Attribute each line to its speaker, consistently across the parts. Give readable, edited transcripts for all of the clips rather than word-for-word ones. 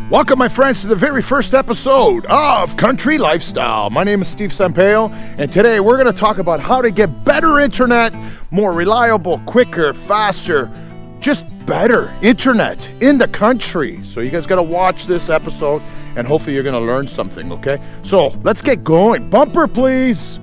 Speaker 1: Welcome, my friends, to the very first episode of Country Lifestyle. My name is Steve SAMPAIO, and today we're going to talk about how to get better internet, more reliable, quicker, faster, just better internet in the country. So you guys got to watch this episode, and hopefully you're going to learn something, okay? So let's get going. Bumper, please.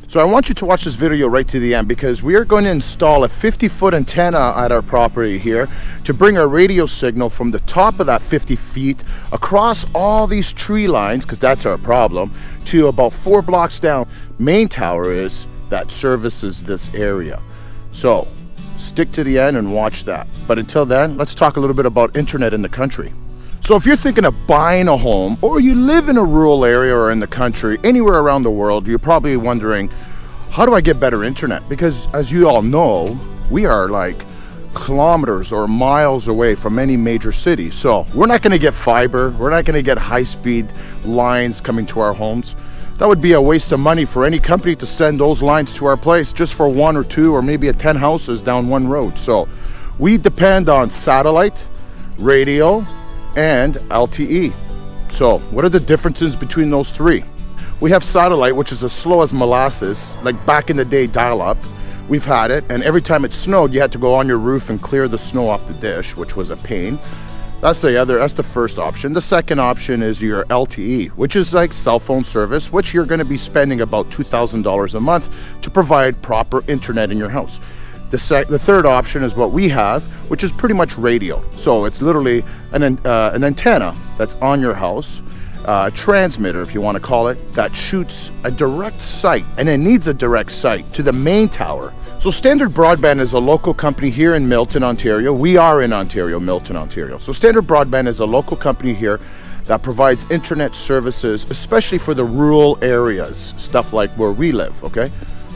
Speaker 1: So I want you to watch this video right to the end because we are going to install a 50-foot antenna at our property here to bring our radio signal from the top of that 50 feet across all these tree lines, because that's our problem, to about 4 blocks down. Main tower is that services this area. So stick to the end and watch that. But until then, let's talk a little bit about internet in the country. So if you're thinking of buying a home, or you live in a rural area or in the country, anywhere around the world, you're probably wondering, how do I get better internet? Because as you all know, we are like kilometers or miles away from any major city. So we're not gonna get fiber, we're not gonna get high-speed lines coming to our homes. That would be a waste of money for any company to send those lines to our place just for 1 or 2 or maybe 10 houses down one road. So we depend on satellite, radio, and LTE. So what are the differences between those three? We have satellite, which is as slow as molasses, like back in the day dial-up. We've had it, and every time it snowed, you had to go on your roof and clear the snow off the dish, which was a pain. That's the first option. The second option is your LTE, which is like cell phone service, which you're gonna be spending about $2,000 a month to provide proper internet in your house. The third option is what we have, which is pretty much radio. So it's literally an antenna that's on your house, a transmitter, if you want to call it, that shoots a direct sight, and it needs a direct sight to the main tower. So Standard Broadband is a local company here in Milton, Ontario. We are in Ontario, Milton, Ontario. So Standard Broadband is a local company here that provides internet services, especially for the rural areas, stuff like where we live, okay?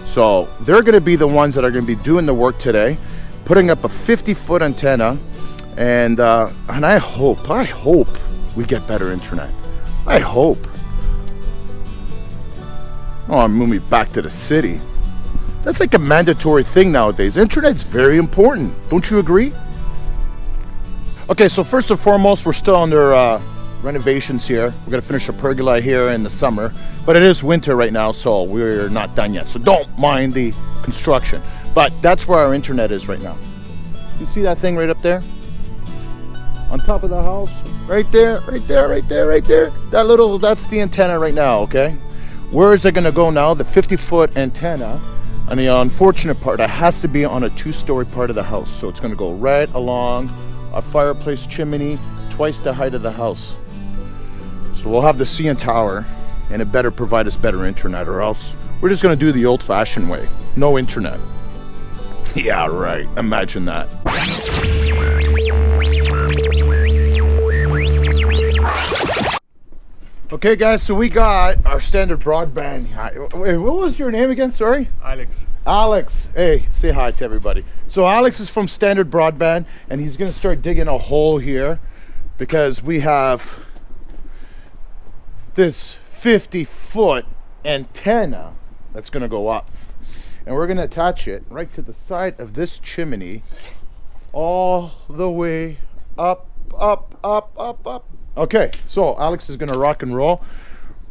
Speaker 1: So they're going to be the ones that are going to be doing the work today, putting up a 50-foot antenna, and I hope we get better internet. I hope. Oh, I'm moving back to the city. That's like a mandatory thing nowadays. Internet's very important. Don't you agree? Okay, so first and foremost, we're still under renovations here. We're going to finish a pergola here in the summer, but it is winter right now, so we're not done yet. So don't mind the construction. But that's where our internet is right now. You see that thing right up there? On top of the house? Right there, right there, right there, right there. That's the antenna right now, okay? Where is it gonna go now? The 50-foot antenna. And the unfortunate part, it has to be on a 2-story part of the house. So it's gonna go right along a fireplace chimney, twice the height of the house. So we'll have the CN tower, and it better provide us better internet, or else we're just gonna do the old-fashioned way. No internet. Yeah, right. Imagine that. Okay, guys, so we got our Standard Broadband. Wait, what was your name again? Sorry?
Speaker 2: Alex.
Speaker 1: Alex. Hey, say hi to everybody. So Alex is from Standard Broadband, and he's going to start digging a hole here because we have this 50-foot antenna that's going to go up. And we're going to attach it right to the side of this chimney all the way up. Okay, so Alex is gonna rock and roll.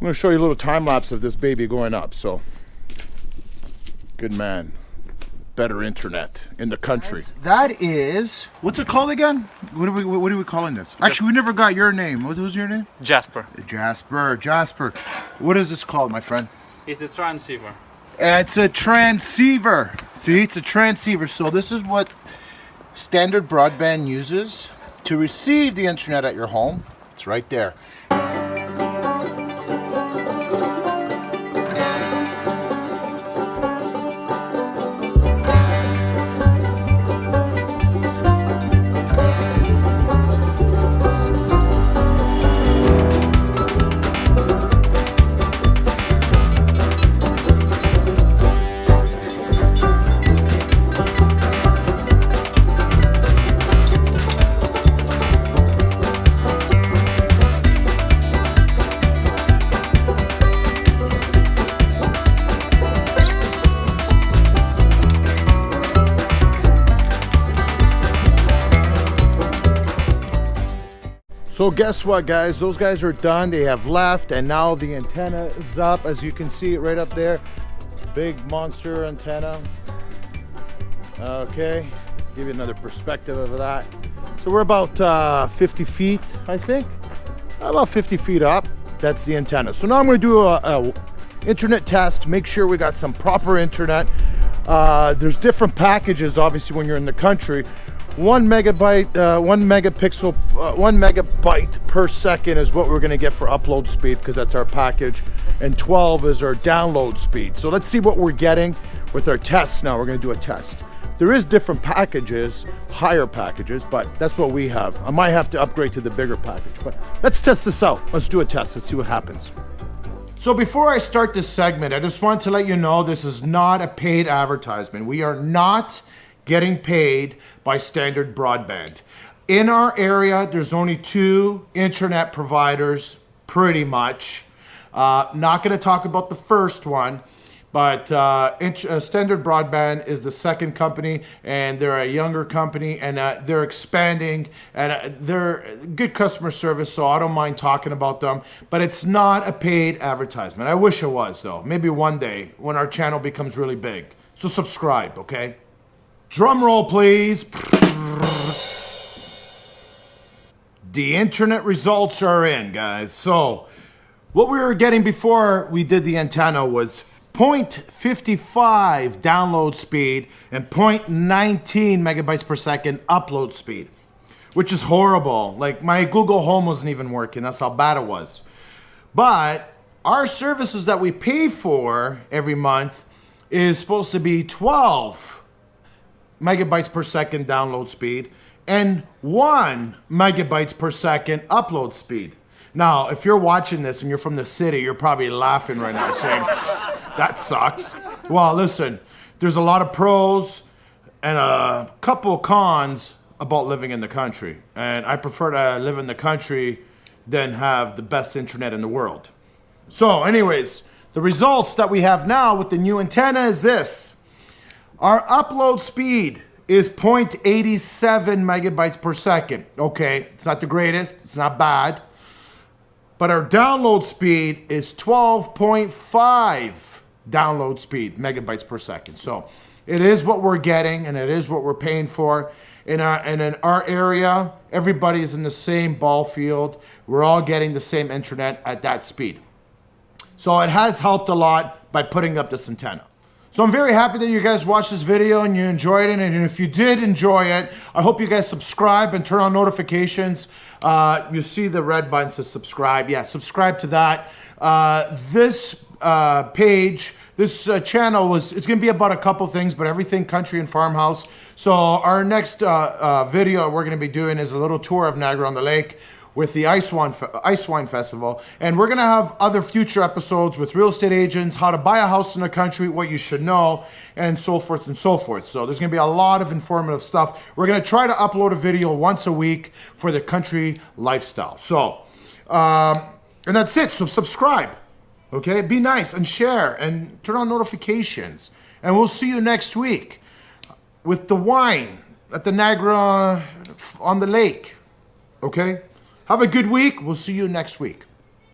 Speaker 1: I'm gonna show you a little time lapse of this baby going up. So, good man. Better internet in the country. That is, what's it called again? What are we calling this? Actually, we never got your name. What was your name?
Speaker 2: Jasper.
Speaker 1: Jasper. What is this called, my friend?
Speaker 2: It's a transceiver.
Speaker 1: It's a transceiver. See, it's a transceiver. So this is what Standard Broadband uses to receive the internet at your home. It's right there. So guess what, guys? Those guys are done. They have left, and now the antenna is up. As you can see it right up there. Big monster antenna. Okay, give you another perspective of that. So we're about 50 feet, I think. About 50 feet up. That's the antenna. So now I'm going to do a internet test. Make sure we got some proper internet. There's different packages, obviously, when you're in the country. 1 megabyte, 1 megapixel, 1 megabyte per second is what we're going to get for upload speed, because that's our package, and 12 is our download speed. So let's see what we're getting with our tests now. We're going to do a test. There is different packages, higher packages, but that's what we have. I might have to upgrade to the bigger package, but let's test this out. Let's do a test. Let's see what happens. So before I start this segment, I just want to let you know this is not a paid advertisement. We are not getting paid by Standard Broadband. In our area, there's only 2 internet providers, pretty much. Not going to talk about the first one, but Standard Broadband is the second company, and they're a younger company, and they're expanding, and they're good customer service, so I don't mind talking about them, but it's not a paid advertisement. I wish it was, though. Maybe one day when our channel becomes really big. So subscribe, okay? Drum roll, please. The internet results are in, guys. So what we were getting before we did the antenna was 0.55 download speed and 0.19 megabytes per second upload speed, which is horrible. Like, my Google Home wasn't even working. That's how bad it was. But our services that we pay for every month is supposed to be 12 megabytes per second download speed and 1 megabytes per second upload speed. Now, if you're watching this and you're from the city, you're probably laughing right now saying, that sucks. Well, listen, there's a lot of pros and a couple cons about living in the country. And I prefer to live in the country than have the best internet in the world. So anyways, the results that we have now with the new antenna is this. Our upload speed is 0.87 megabytes per second. Okay, it's not the greatest, it's not bad. But our download speed is 12.5 download speed, megabytes per second. So it is what we're getting, and it is what we're paying for. In our area, everybody is in the same ball field. We're all getting the same internet at that speed. So it has helped a lot by putting up this antenna. So I'm very happy that you guys watched this video and you enjoyed it. And if you did enjoy it, I hope you guys subscribe and turn on notifications. You see the red button says subscribe. Yeah, subscribe to that. This page, this channel, it's going to be about a couple things, but everything country and farmhouse. So our next video we're going to be doing is a little tour of Niagara on the Lake with the Ice Wine Festival. And we're going to have other future episodes with real estate agents, how to buy a house in the country, what you should know, and so forth and so forth. So there's going to be a lot of informative stuff. We're going to try to upload a video once a week for the country lifestyle. So, and that's it. So subscribe, okay? Be nice and share and turn on notifications. And we'll see you next week with the wine at the Niagara on the lake, okay? Have a good week. We'll see you next week.